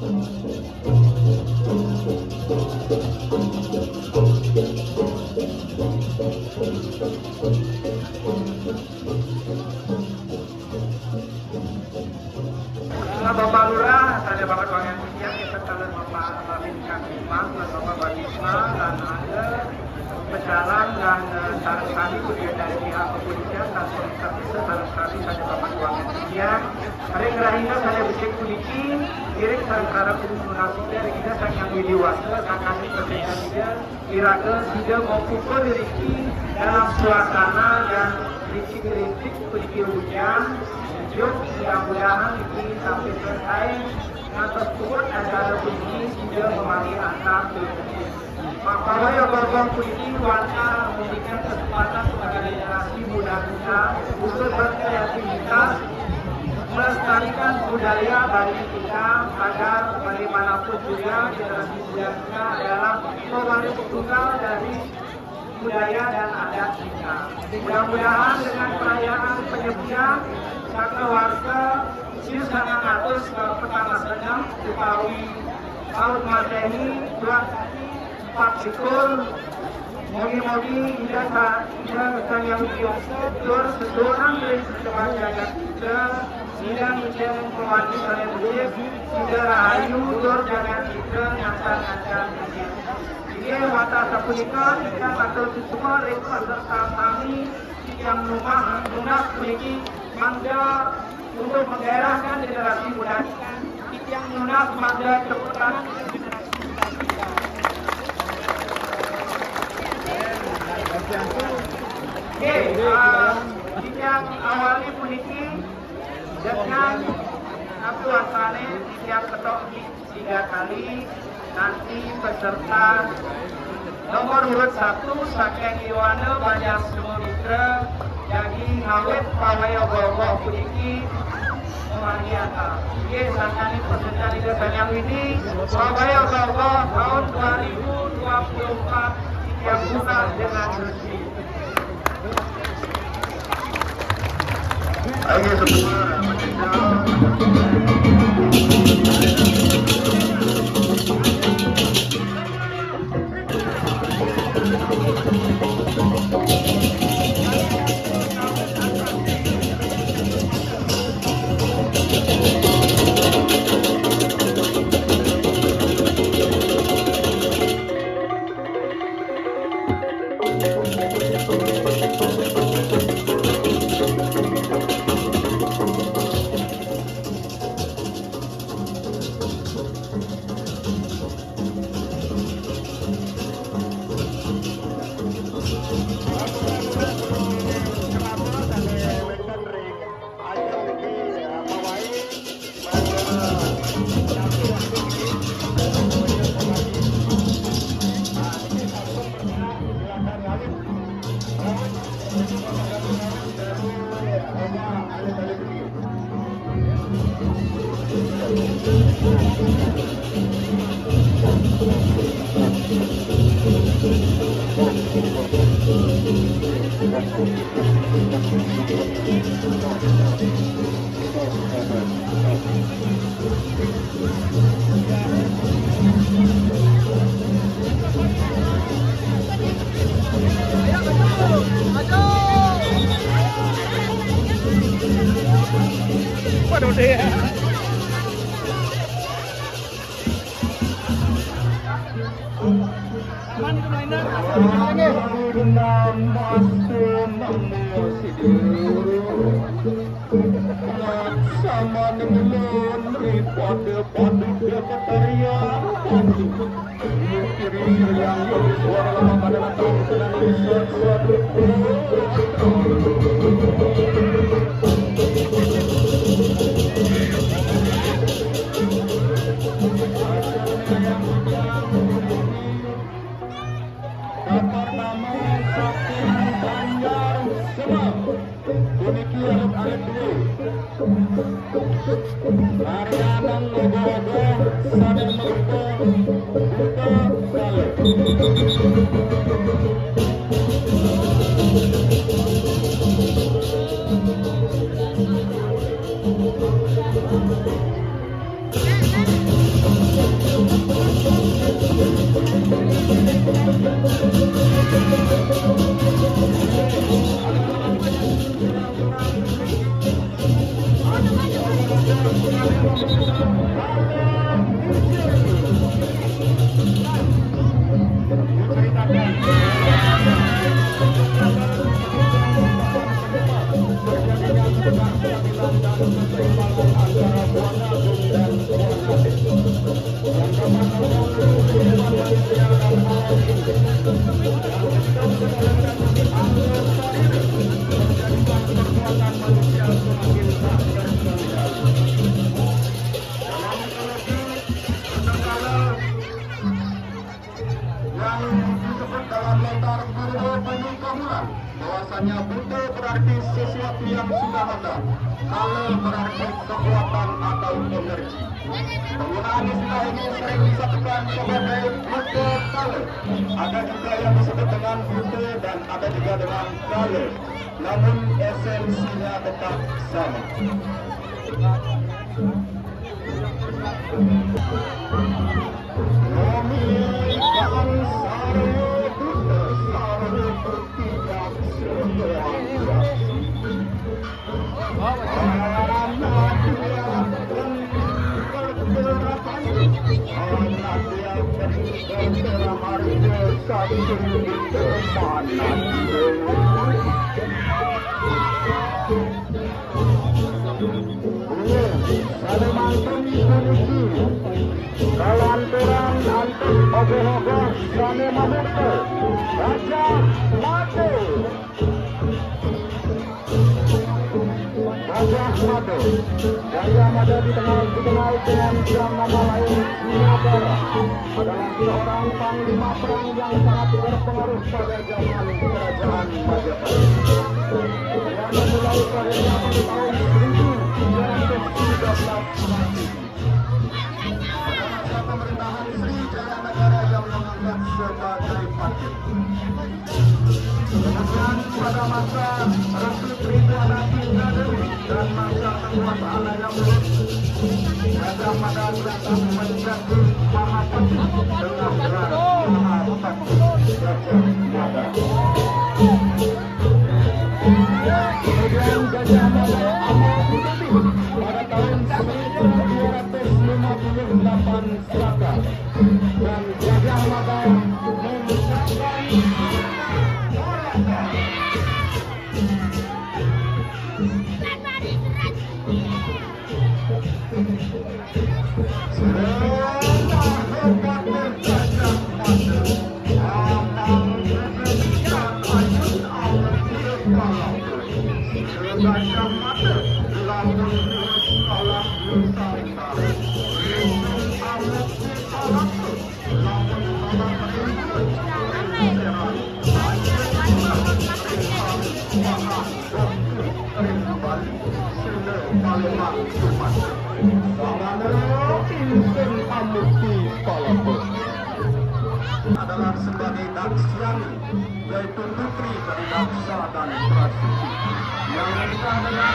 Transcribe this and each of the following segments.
Bapak Lurah, saya Bapak Tuangan Siang, kita kalian Bapak Babin Kakimang, Bapak Babisma, dan ada pecalang dan saran kami kemudian dari pihak kepolisian dan polisi saran kami saya Bapak Tuangan Siang. Hari kerahina saya becek kuliki, kirim saran karena komunikasi dari kita sang video wasa, akan dipercaya dia, kira-kira tidak mau pukul diriki dalam suasana yang rintik-rintik kuliki hujan. Mudah-mudahan ini sampai selesai yang tersebut acara kunci sudah memari antar maka saya berbang kunci warna memberikan kesempatan kepada generasi muda kita untuk berkreativitas melestarikan budaya bagi kita agar bagaimanapun juga generasi muda kita adalah pewaris tunggal dari budaya dan adat kita. Mudah-mudahan dengan perayaan penyepian karena warga ini sangat atas pertama sedang Upawi tahun Masehi 2040 mogi-mogi tidak yang biasa seseorang dari semuanya kita tidak menjadi pewaris oleh beliau tidak rahayu jangan kita nyata-nyata ini mata sapunika kita akan semua rekor serta kami yang lunak memiliki mangga untuk menggairahkan generasi muda yang lunak mangga cepetan yang awalnya puniki dengan aku asane setiap ketok 3 kali nanti peserta nomor urut 1 saking Iwana banyak semua mitra jadi ngawet pawaya bawa puniki Mariata. Oke, sangat peserta di yang ini pawaya bawa tahun 2024 yang guna dengan bersih. Ayo semua Waduh deh. Aman itu mainnya. Sama dengan pada karya kiri yang suara lama pada datang sedang suatu Bahwasanya butuh berarti sesuatu yang sudah ada. Kalau berarti kekuatan atau energi. Penggunaan istilah ini sering disebutkan sebagai butuh kale. Ada juga yang disebut dengan butuh dan ada juga dengan kale. Namun esensinya tetap sama. Kalanturan antuk ogoh-ogoh sane mamutu Gajah Mada. Gajah Mada dikenal dengan nama lain Sinagara. Adalah seorang panglima perang yang sangat berpengaruh pada zaman kerajaan Majapahit. Dia memulai karirnya pada tahun 1313. Pemerintahan Sriwijaya Negara yang mengangkat sebagai patih. Kemudian pada masa Ratu Tribhuwana Dewi dan masa kekuasaan Ayam Lut, Gajah Mada datang menjadi Mahapati dengan gelar Mahapati Gajah Mada. Kemudian Gajah Mada amat putih pada tahun 1258 Selatan dan Gajah Mada mengucapkan Gajah Mada telah menulis kalah Nusantara. Adalah sebagai Daksiani, yaitu putri dari Daksa dan Prasiti yang menikah dengan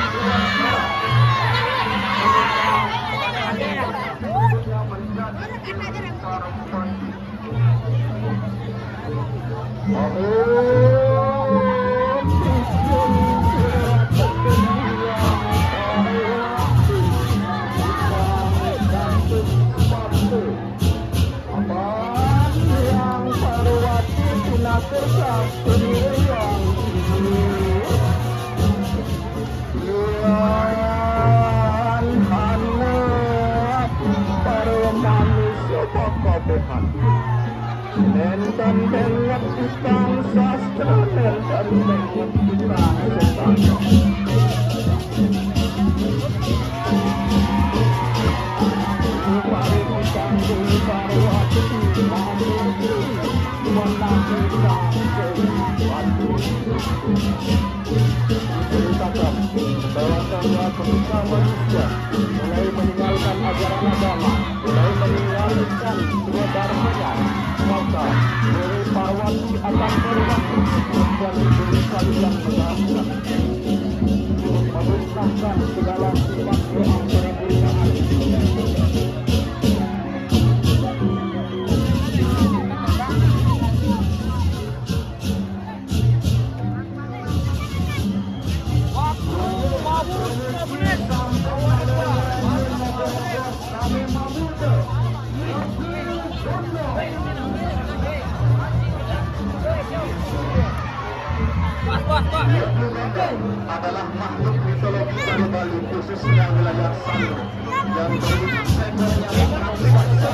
Nentan bengat utang sastra, nentan bengat utang sastra. Upari utang upari waktu mampu menanti sangke ceritakan bahwasanya ketika manusia mulai meninggalkan ajaran agama, mulai meninggalkan dua dharmanya, maka Dewi Parwati akan berlaku dan Dewi Kalian mengaku memusnahkan segala sifat keangkarabuliaan. yang berwujud seekor nyamuk raksasa.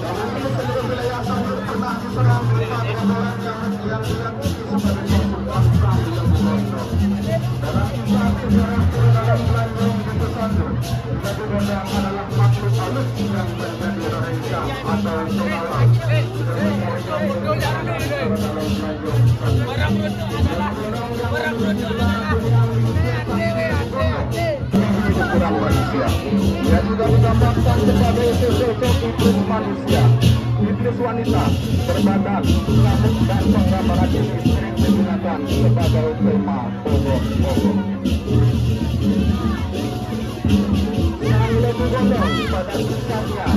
Dahulu seluruh wilayah Sanur pernah diserang berupa gerombolan nyamuk yang diyakini sebagai pasukan Sang Lembu Gondong. Dalam kisah sejarah dalam Belanjong di Sanur, Lembu Gondong adalah makhluk halus yang menjadi rencang atau pengawas. Ukuran manusia. Ia juga digambarkan sebagai sosok iblis manusia, iblis wanita, berbadan, nyamuk dan penggambaran ini sering digunakan sebagai tema pokok-pokok. Sang Lembu Gondong pada kisahnya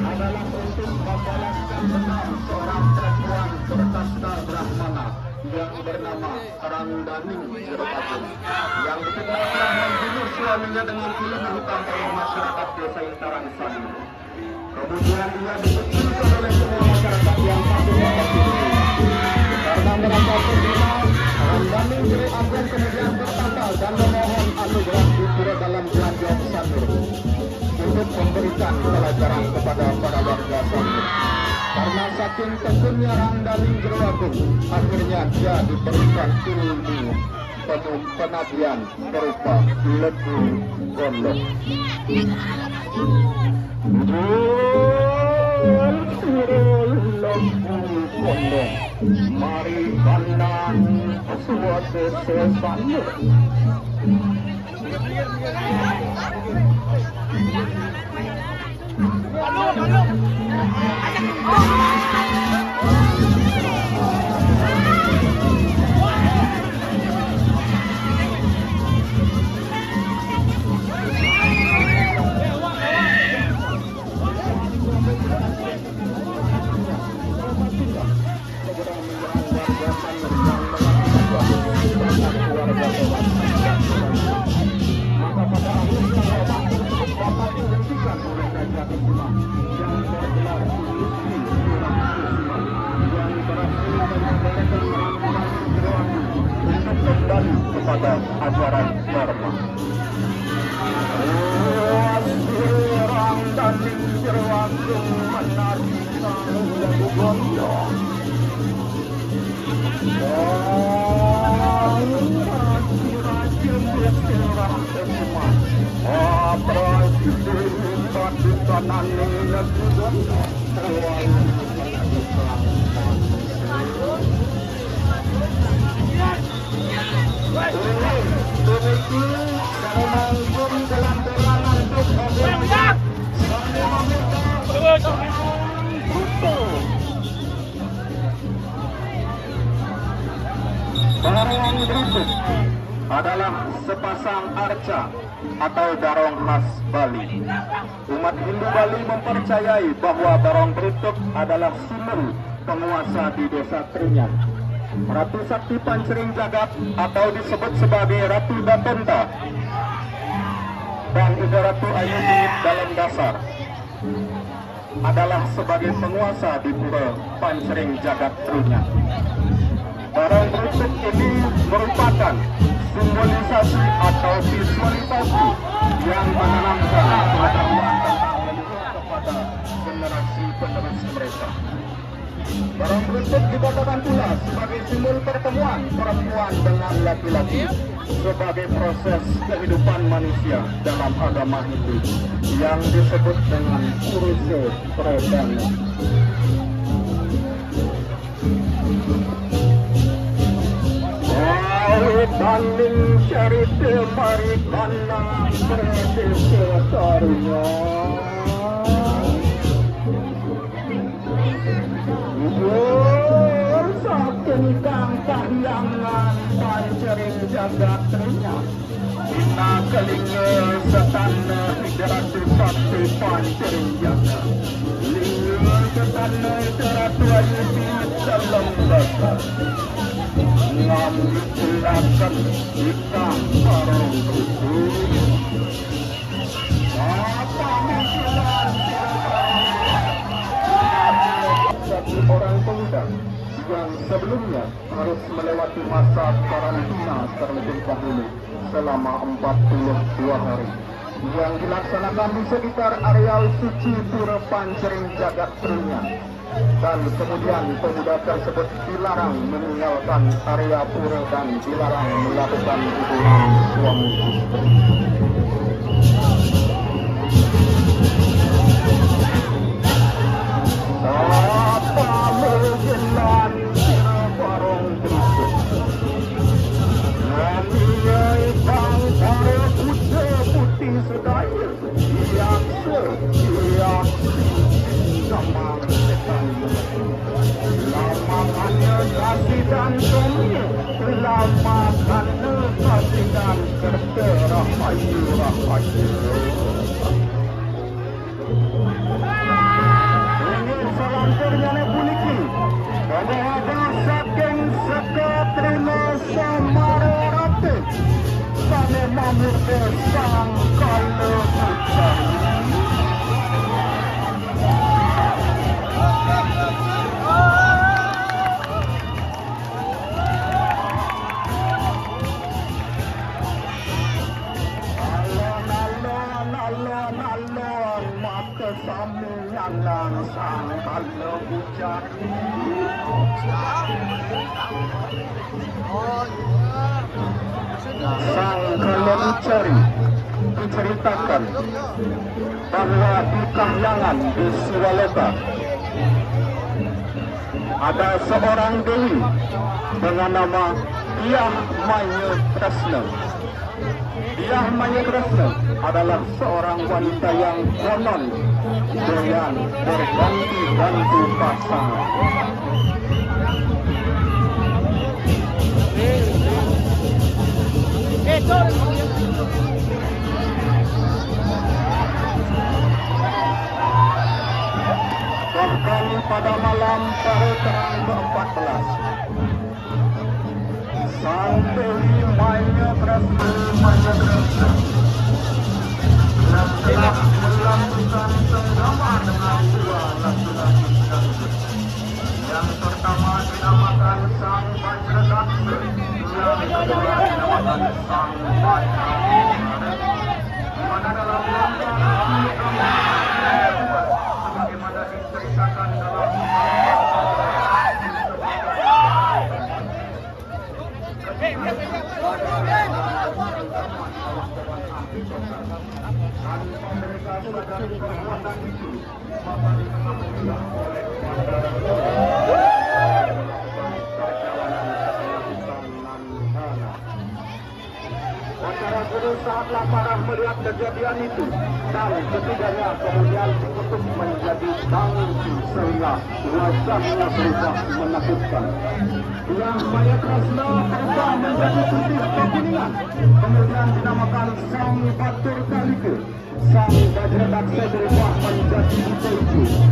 adalah untuk membalaskan dendam seorang perempuan berkasta Brahmana yang bernama Rangdaning Jeropagung yang dikenal telah membunuh suaminya dengan ilmu hitam oleh masyarakat desa Intaran Sanur. Kemudian ia dikucilkan oleh semua masyarakat yang satu membantu karena merasa terhina. Rangdaning Jeropagung kemudian bertanda dan memohon anugerah Dipura dalam Belanjong Sanur untuk memberikan pelajaran kepada para warga Sanur. Karena saking tekunnya Rangdaning Jeropagung, akhirnya dia diberikan ilmu penuh penagihan berupa Lembu Gondong. Lembu Gondong, mari pandang suatu Sanur. Kepada ajaran Dharma. Rangdaning Jeropagung menari Sang Lembu Gondong. Darong berikut adalah sepasang arca atau darong khas Bali. Umat Hindu Bali mempercayai bahwa darong berikut adalah simbol penguasa di desa Trinyan. Ratu Sakti Pancering Jagat atau disebut sebagai Ratu Datonta dan Ibu Ratu Ayu Bingit dalam dasar adalah sebagai penguasa di Pura Pancering Jagat Trinyan. Darong berikut ini merupakan simbolisasi atau visualisasi yang menanamkan pengetahuan tentang leluhur kepada generasi penerus mereka. Darong berikut dikatakan pula sebagai simbol pertemuan perempuan dengan laki-laki sebagai proses kehidupan manusia dalam agama Hindu yang disebut dengan Purusa Pradana. Tanding cerita mari pandang berdesa karunia. Saking kahyangan Pancering Jagat Trinyan. Bina kelinga setana Ratu Sakti Pancering Jagat. Linga setana Ratu Ayu Bingit dalam dasar. Ngambil silakan ikan barang itu. Apa mungkinan satu orang pemuda yang sebelumnya harus melewati masa karantina terlebih dahulu selama 42 hari yang dilaksanakan di sekitar areal suci Pura Pancering Jagat Trunyan. Dan kemudian pemuda tersebut dilarang meninggalkan area pura dan dilarang melakukan hubungan suami istri. Apa menjelan barong berikut Namiai bang para kuda putih sedaya Iakse, sama setan Lama hanya kasih dan suami Lama hanya kasih dan serta rahayu-rahayu Selanjutnya puniki Ada saking seka terima samarate Sane mamurte sang kala hujan Alon-alon maka sami yang sang kala hujan sang kala mencari diceritakan bahwa di Kahyangan di Siwaloka ada seorang dewi dengan nama Diah Maya Kresna. Diah Maya Kresna adalah seorang wanita yang konon doyan berganti-ganti pasangan. Bahkan pada malam terang ke-14 sang Dewi Maya Kresna yang telah melakukan senggama dengan dua laki-laki yang pertama dinamakan Sang Vajradaksa, yang kedua dinamakan Sang Vajradaksa. Pada dalam lampiran sebagaimana diceritakan dalam mereka sadari perbuatan itu maka diketahuilah oleh Para guru sangatlah marah melihat kejadian itu dan ketiganya kemudian dikutuk menjadi bangki sehingga wajahnya berubah menakutkan. Yang Maya Kresna berubah menjadi putih kekuningan, kemudian dinamakan Sang Batur Kalike. Sang Vajradaksa berubah menjadi hijau,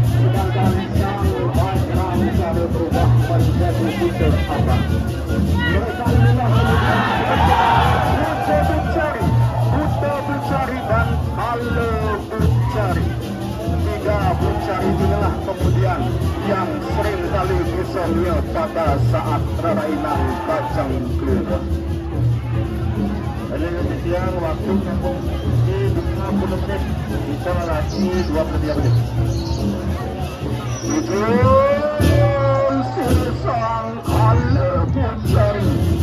sedangkan Sang Vajradaksa berubah menjadi hijau abang. Mereka inilah Buta Bucari dan Kala Bucari. Tiga Bucari inilah kemudian yang sering kali disonya pada saat rerainan Bajang Keluar. Ada yang siang waktu kampung di 50 menit, bisa lagi 23 menit. Itu Sang Kala Bucari.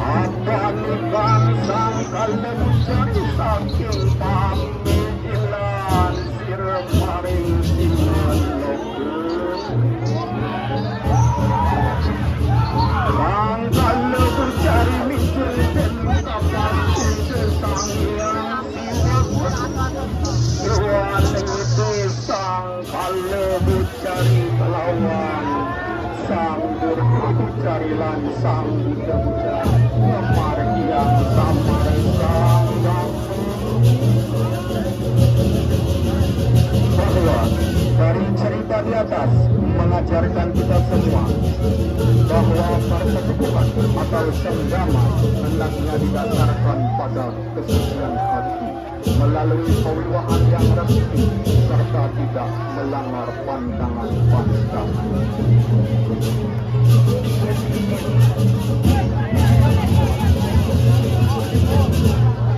Abang sang kala mencari saking pamilan sirap maring siman lokun. Sang kala mencari mikir dan kapal sesang yang siwak. Ruan itu sang kala mencari kelawan. Sang durku carilan sang buta bucari. Yang samar bahwa dari cerita di atas mengajarkan kita semua bahwa persetubuhan atau senggama hendaknya didasarkan pada kesucian hati melalui kewilahan yang resmi serta tidak melanggar pandangan pasangan.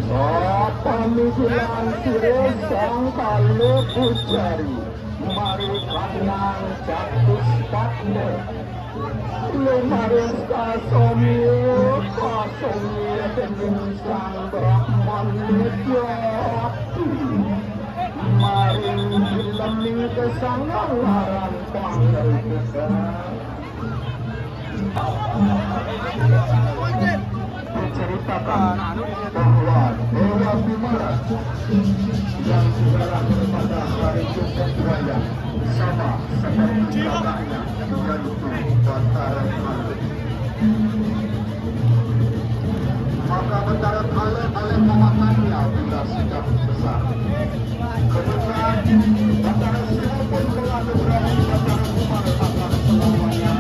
Pamisilan sirih sang kalu pujari mari kanang catus patne lumaris kasomir dening sang Brahman Nijati mari ilami kesanggaran panggil kita diceritakan bahwa Dewa Bimala yang digelar pada hari Jumat Raya sama seperti kakaknya yaitu Batara Alim. Maka Batara Alim memakannya bila sudah besar. Kemudian Batara Sial pun telah berani Batara Kumar akan selamanya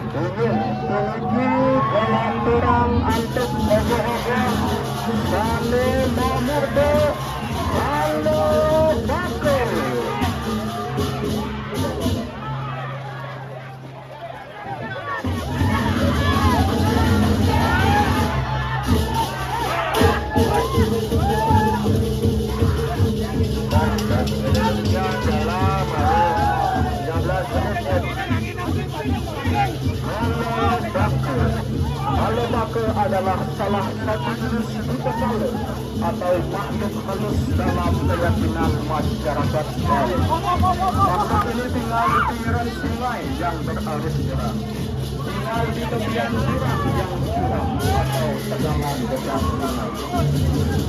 Tujuh dalam perang antuk ogo-ogo maka adalah salah satu jenis buta kala atau makhluk halus dalam keyakinan masyarakat Bali. Makhluk ini tinggal di pinggiran sungai yang berarus deras, tinggal di tepian jurang yang curam atau tegangan dekat sungai.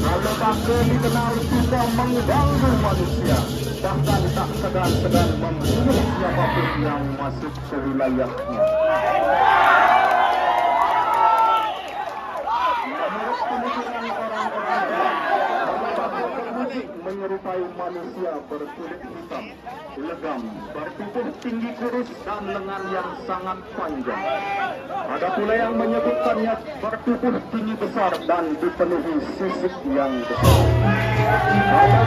Kalau maka dikenal suka mengganggu manusia, bahkan tak segan-segan membunuh siapapun yang masuk ke wilayahnya. Menurut penuturan orang-orang menyerupai manusia berkulit hitam, legam, bertubuh tinggi kurus dan lengan yang sangat panjang. Ada pula yang menyebutkannya bertubuh tinggi besar dan dipenuhi sisik yang besar. Ada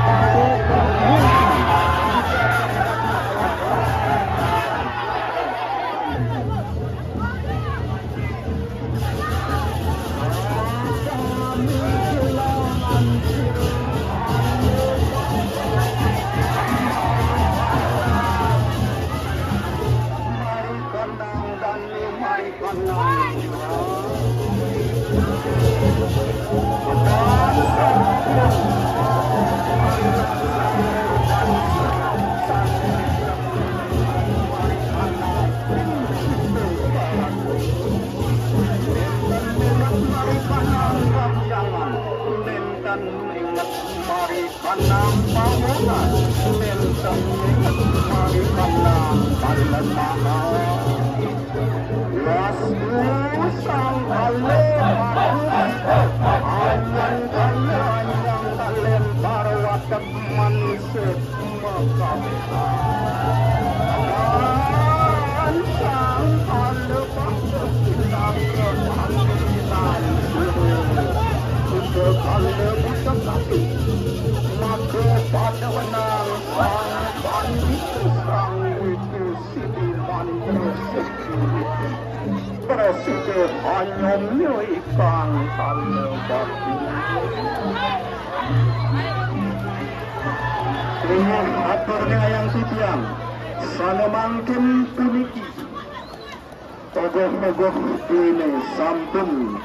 Presiden hanya ikan kalau batu. Dengan aturnya yang titian, sana mangkin puniki. Togoh-togoh ini sampun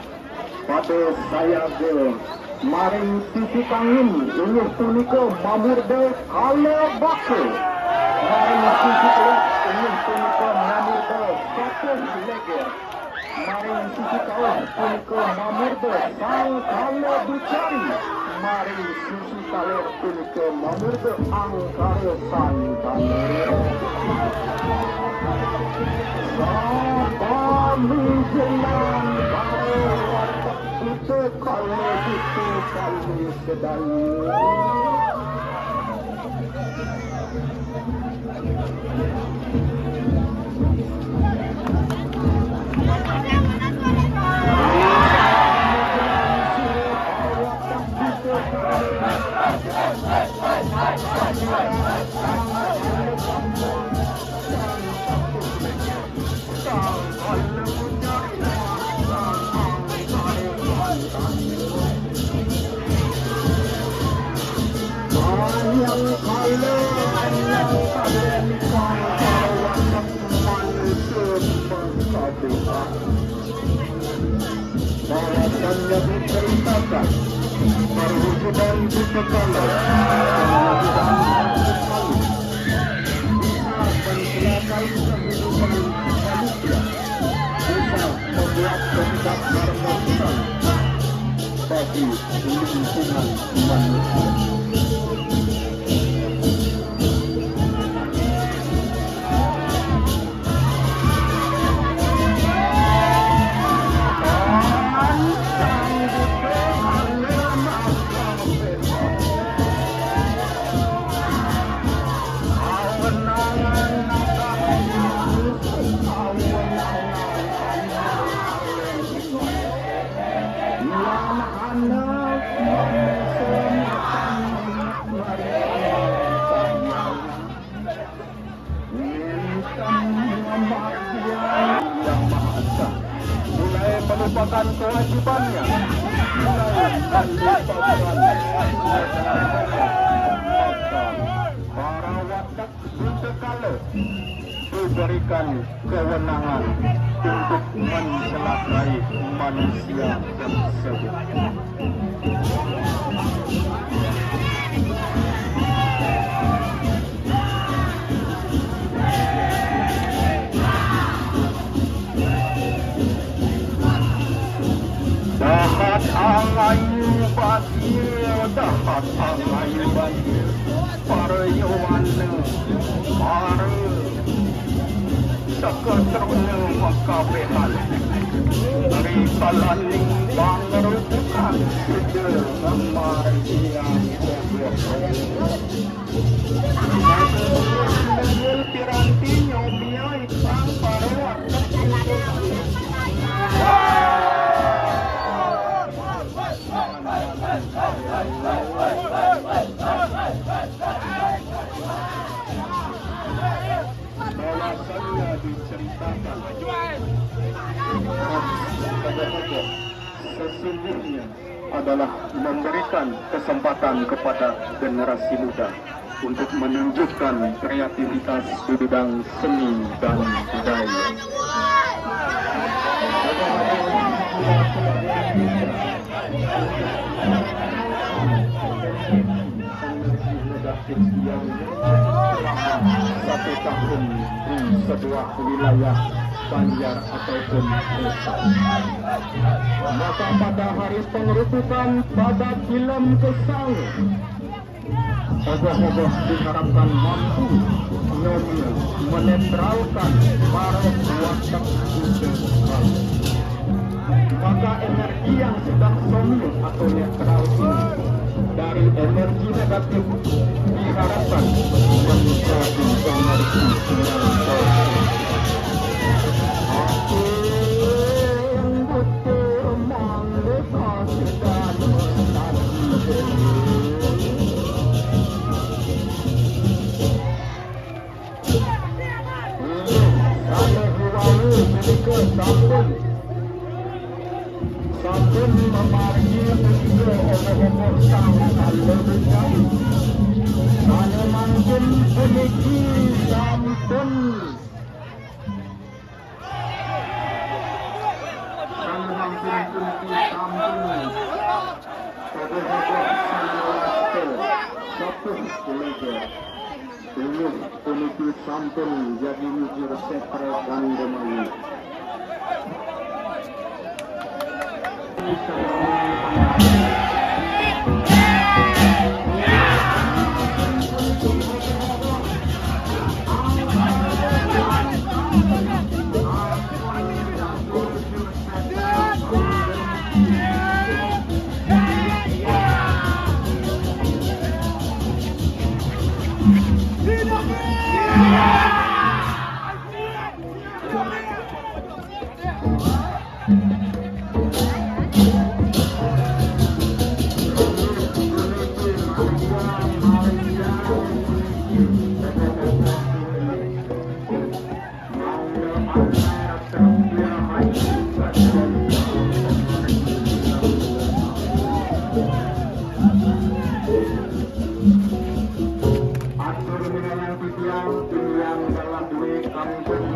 pada saya ke maring tisi kangin ini punika mamurde kala bakal. Maring tisi kelak ini punika mamurde satu leger. Maring sisi kalah punika mamurde sang kala dicari. Maring sisi kalah punika mamurde angkara santanir. Kami jalan karo warteg itu kalau itu kami sedang. Bahwasannya diceritakan perwujudan buta kala bisa mencelakai kehidupan manusia, bisa membuat ketidakharmonisan bagi lingkungan manusia. Melupakan kewajibannya, para watak buta sekali diberikan kewenangan untuk mencelakai manusia tersebut. Dahat alayu batil, dahat alayu batil, para yuwana, para seketeruna makabehan, dari kalaning pangerupukan sejelang maria kodoh. Nagul piranti nyobia ikang para warga bahwasannya diceritakan sesungguhnya adalah memberikan kesempatan kepada generasi muda untuk menunjukkan kreativitas di bidang seni dan budaya. Satu tahun di sebuah wilayah Banjar ataupun desa. Maka pada hari pengerupukan pada film Kesang, ogoh-ogoh diharapkan mampu menetralkan para watak utama. Maka energi yang sedang somnus atau netral ini dari energi negatif diharapkan menjadi energi yang positif. Aku yang butuh mangga sedang menanti. Sampun memargi pujiyo ogoh-ogoh sang kalebetang sana mangkin puniki sampun sana mangkin puniki sampun ogoh-ogoh sang lastel sapuh kulega dulu puniki sampun jadi mujur setre kandemani. Yang dalam duit kampung